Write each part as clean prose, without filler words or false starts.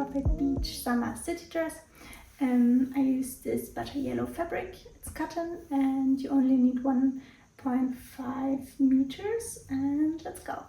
perfect beach summer city dress. I use this butter yellow fabric, it's cotton, and you only need 1.5 meters, and let's go.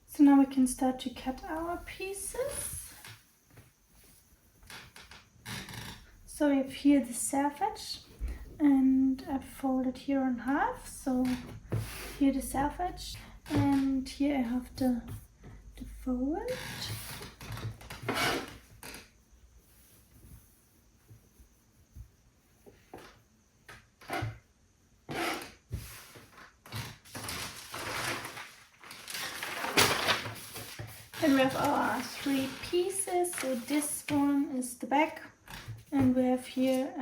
So now we can start to cut our pieces. So we have here the self edge, and I fold it here in half. So here the self edge, and here I have the fold. Then we have our 3 pieces. So this one is the back, and we have here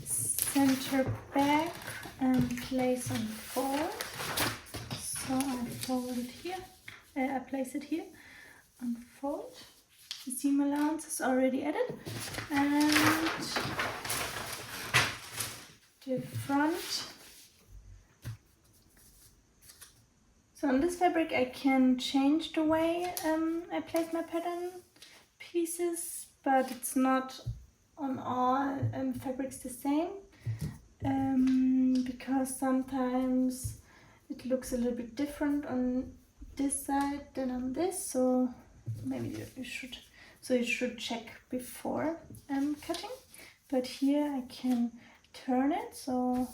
center back and place and fold. So I fold it here. I place it here and fold. The seam allowance is already added, and the front. So on this fabric I can change the way I place my pattern pieces, but it's not on all fabrics the same, because sometimes it looks a little bit different on this side than on this, so maybe you should check before cutting. But here I can turn it, so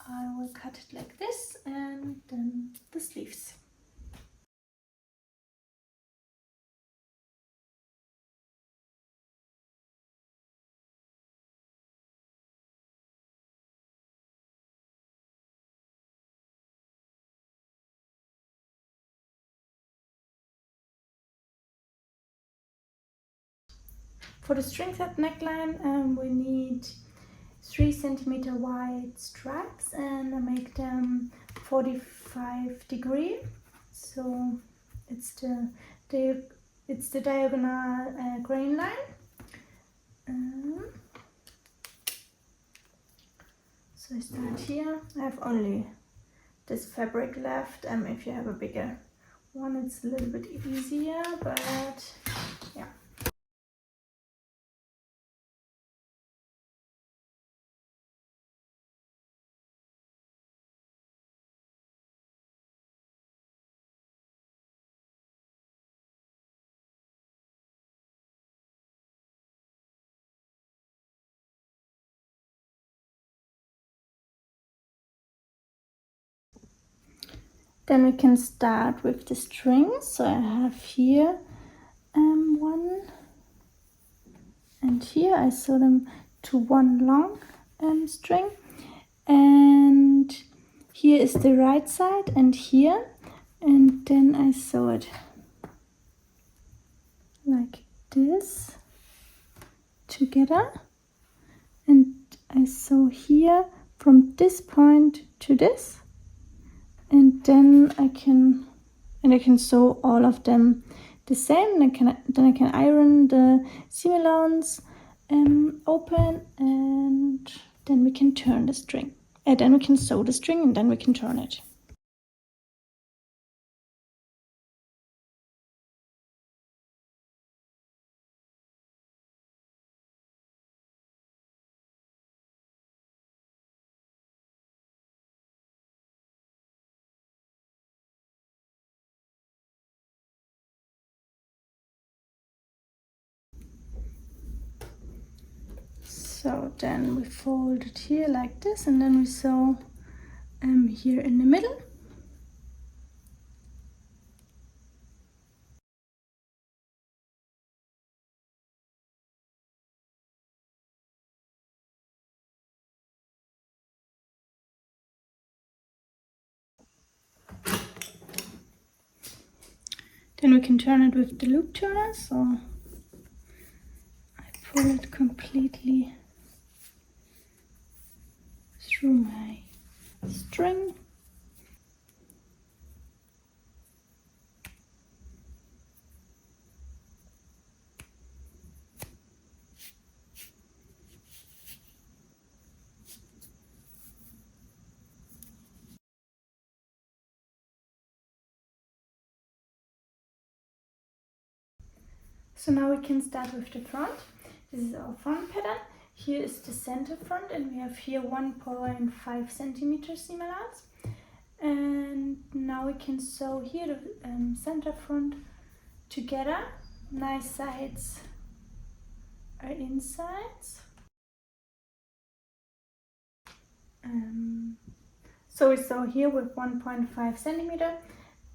I will cut it like this, and then the sleeves. For the string set neckline, we need 3 centimeter wide stripes, and I make them 45 degree. So it's the diagonal grain line. So I start here. I have only this fabric left. If you have a bigger one, it's a little bit easier, but yeah. Then we can start with the strings. So I have here one, and here I sew them to one long string, and here is the right side, and here, and then I sew it like this together, and I sew here from this point to this, and then I can sew all of them the same. Then I can iron the seam allowance open, and then we can turn the string. And then we can sew the string, and then we can turn it. So then we fold it here like this, and then we sew here in the middle. Then we can turn it with the loop turner. So I pull it completely through my string. So now we can start with the front. This is our front pattern. Here is the center front, and we have here 1.5 centimeter seam allowance. And now we can sew here the center front together. Nice sides are insides. So we sew here with 1.5 centimeter,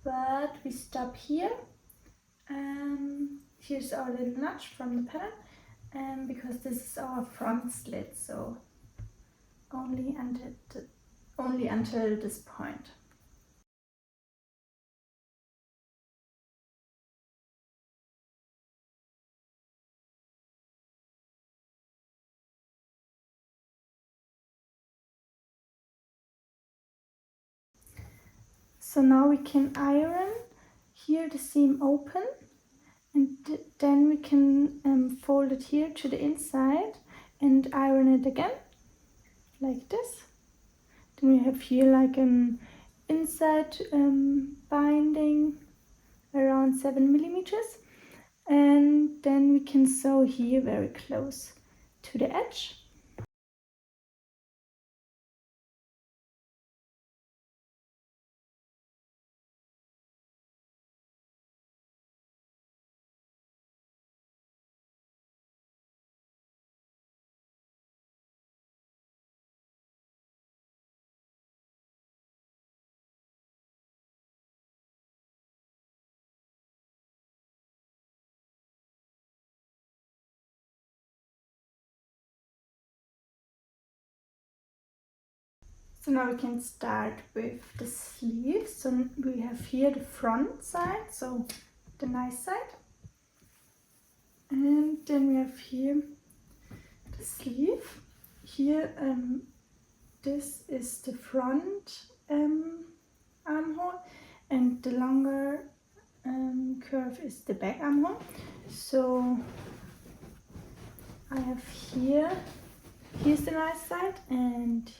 but we stop here. Here's our little notch from the pattern, because this is our front slit, so only until this point. So now we can iron here the seam open, and then we can fold it here to the inside and iron it again, like this. Then we have here like an inside binding around 7 millimeters, and then we can sew here very close to the edge. So now we can start with the sleeves. So we have here the front side, so the nice side. And then we have here the sleeve. Here, this is the front armhole, and the longer curve is the back armhole. So I have here's the nice side, and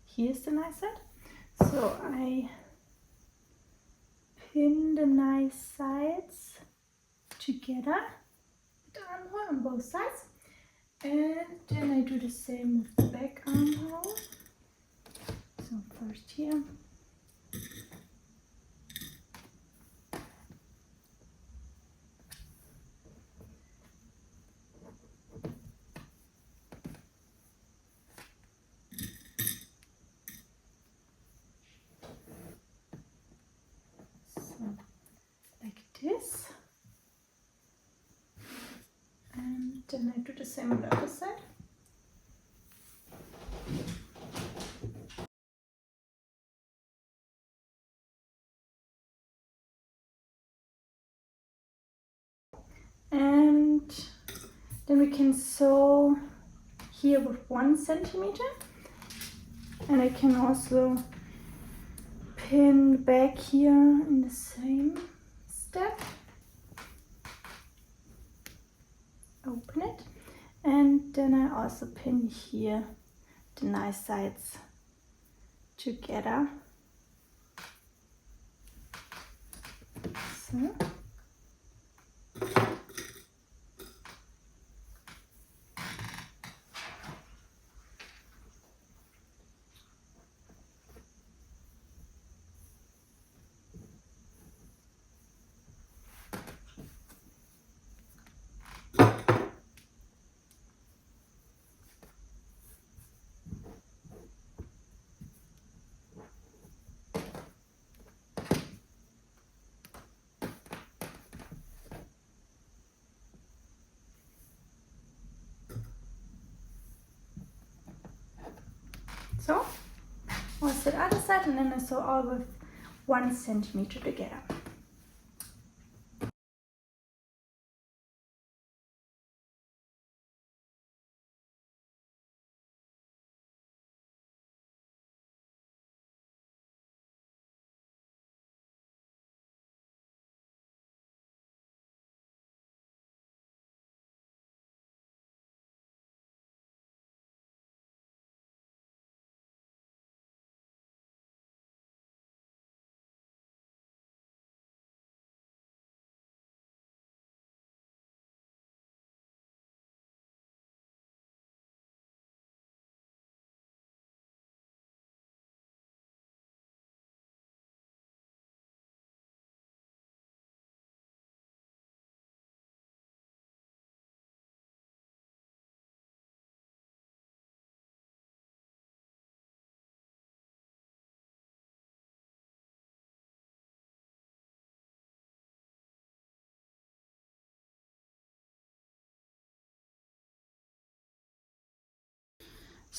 here's the nice side. So I pin the nice sides together, the armhole on both sides, and then I do the same with the back armhole. So first here. Like this, and then I do the same on the other side. And then we can sew here with 1 centimeter, and I can also pin back here in the same step. Open it, and then I also pin here the nice sides together. So. So, also the other side, and then I sew all with 1 centimeter together.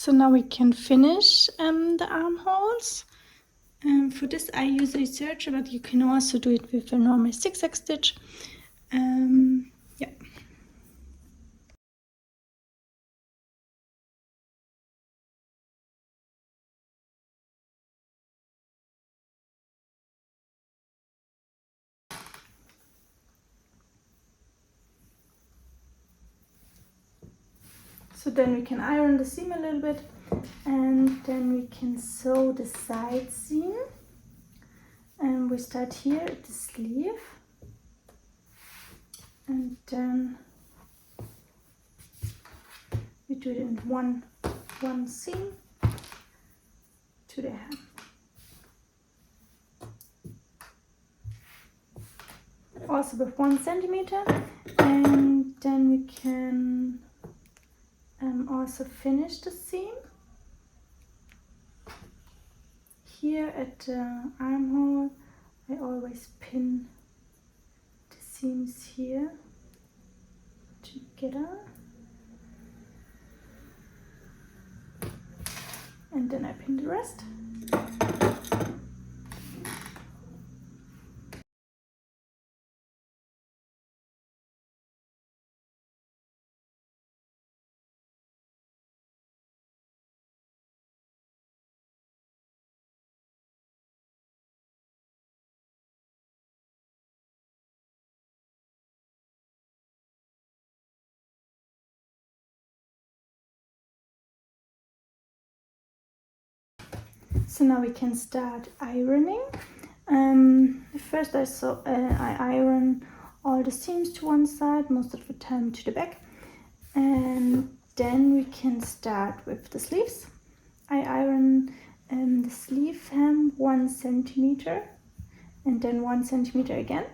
So now we can finish the armholes. For this I use a serger, but you can also do it with a normal zigzag stitch. Yeah. So then we can iron the seam a little bit, and then we can sew the side seam. And we start here at the sleeve, and then we do it in one seam to the hem. Also with 1 centimeter, and then we can also finish the seam. Here at the armhole, I always pin the seams here together, and then I pin the rest. So now we can start ironing. First I iron all the seams to one side, most of the time to the back, and then we can start with the sleeves. I iron the sleeve hem 1 centimeter, and then 1 centimeter again,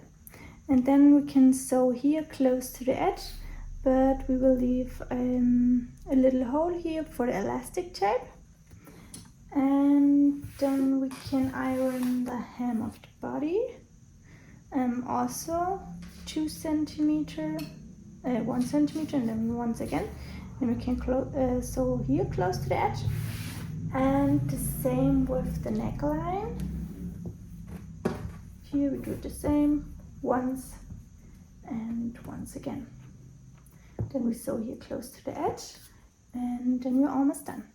and then we can sew here close to the edge, but we will leave a little hole here for the elastic tape. And then we can iron the hem of the body, also 2 centimeter, 1 centimeter, and then once again, and we can sew here close to the edge. And the same with the neckline. Here we do the same once and once again. Then we sew here close to the edge, and then we're almost done.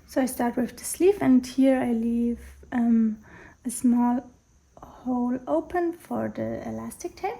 So I start with the sleeve, and here I leave a small hole open for the elastic tape.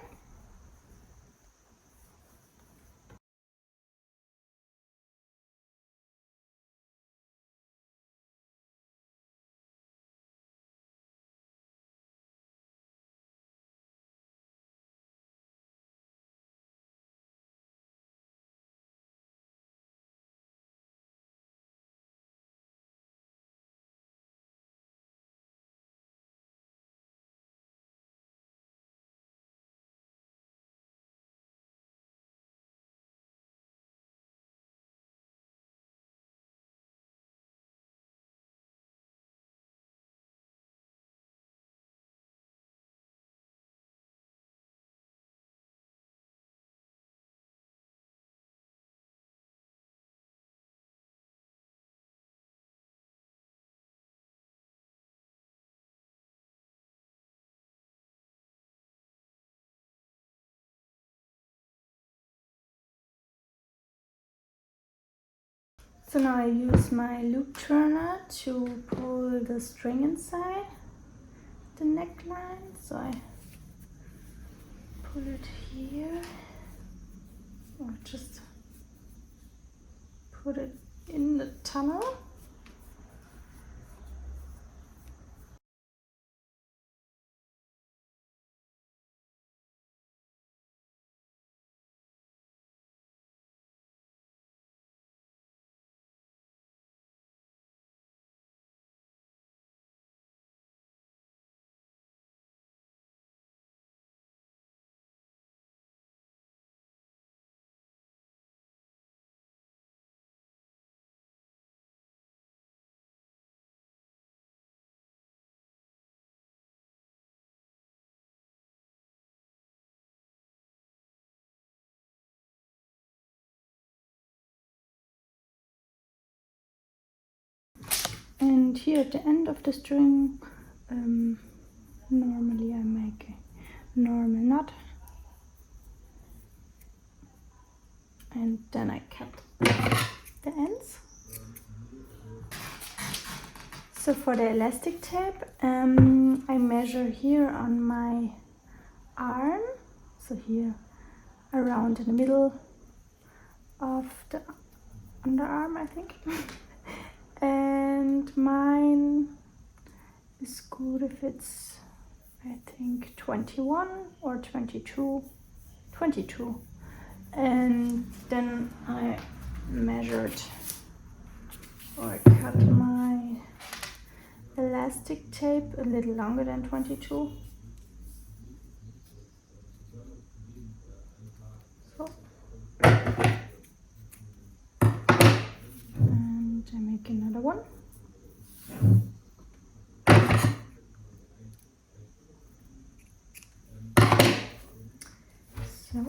So now I use my loop turner to pull the string inside the neckline. So I pull it here, or just put it in the tunnel. And here at the end of the string, normally I make a normal knot, and then I cut the ends. So for the elastic tape, I measure here on my arm, so here around in the middle of the underarm, I think. And mine is good if it's, I think, 21 or 22. And then I measured or cut my elastic tape a little longer than 22. So. And I make another one. So